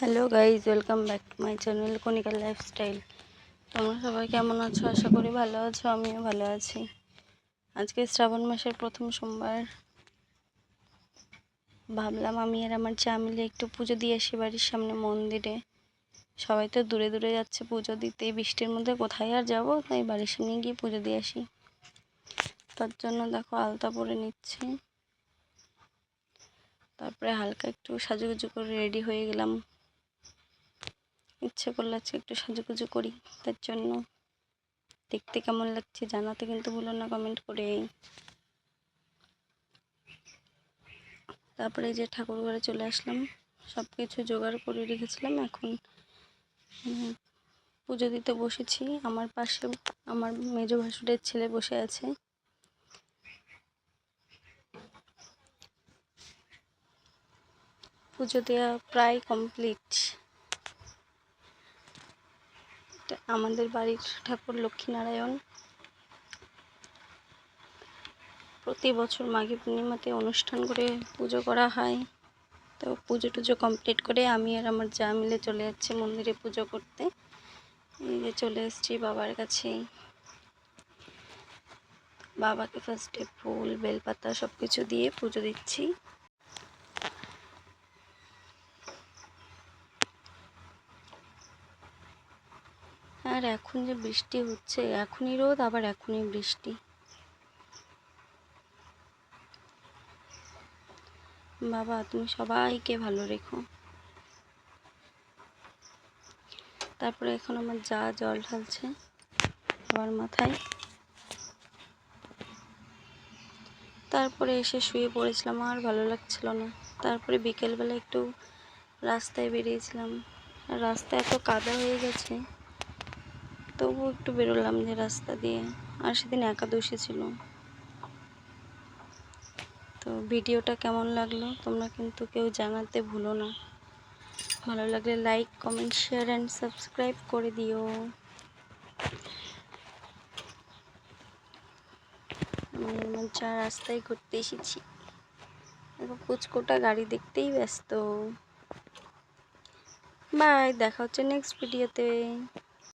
Hello guys, welcome back to my channel Kanika lifestyle. তোমরা সবাই কেমন আছো? আশা করি ভালো আছো, আমিও ভালো আছি। আজকে শ্রাবণ মাসের প্রথম সোমবার। ভাবলাম আমি আর আমার চা মিলে একটু পুজো দিয়ে আসি বাড়ির সামনে মন্দিরে। সবাই তো দূরে দূরে যাচ্ছে পুজো দিতে, বৃষ্টির মধ্যে কোথায় আর যাবো, তাই বাড়ির সামনে গিয়ে পুজো দিয়ে আসি। তার জন্য দেখো আলতা পরে নিচ্ছি, তারপরে হালকা একটু সাজুগুজু করে রেডি হয়ে গেলাম। ইচ্ছে করলে আজকে একটু সাজুগুজু করি, তার জন্য দেখতে কেমন লাগছে জানাতে কিন্তু ভুলো না কমেন্ট করে। তারপরে যে ঠাকুর ঘরে চলে আসলাম, সব কিছু জোগাড় করে রেখেছিলাম। এখন পুজো দিতে বসেছি। আমার পাশে আমার মেজ ভাসুরের ছেলে বসে আছে। পুজো দেওয়া প্রায় কমপ্লিট। আমাদের বাড়ির ঠাকুর লক্ষ্মীনারায়ণ। প্রতি বছর মাঘী পূর্ণিমাতে অনুষ্ঠান করে পুজো করা হয়। তো পুজো টুজো কমপ্লিট করে আমি আর আমার যা মিলে চলে যাচ্ছি মন্দিরে পুজো করতে। এই যে চলে এসেছি বাবার কাছে। বাবাকে ফার্স্টে ফুল বেলপাতা সব কিছু দিয়ে পুজো দিচ্ছি। আর এখন যে বৃষ্টি হচ্ছে, এখনই রোদ আবার এখনই বৃষ্টি। বাবা তুমি সবাইকে ভালো রেখো। তারপরে এখন আমার যা জল ঢালছে বাবার মাথায়। তারপরে এসে শুয়ে পড়েছিলাম, আর ভালো লাগছিল না। তারপরে বিকেলবেলা একটু রাস্তায় বেরিয়েছিলাম। আর রাস্তা এত কাদা হয়ে গেছে, তবু একটু বেরোলাম যে রাস্তা দিয়ে। আর সেদিন একাদশী ছিল। তো ভিডিওটা কেমন লাগলো তোমরা কিন্তু কেউ জানাতে ভুলো না। ভালো লাগলে like, comment, share and subscribe করে দিও। আমি আমার যা রাস্তায় ঘুরতে এসেছি, পুচকোটা গাড়ি দেখতেই ব্যস্ত। বাই, দেখা হচ্ছে নেক্সট ভিডিওতে।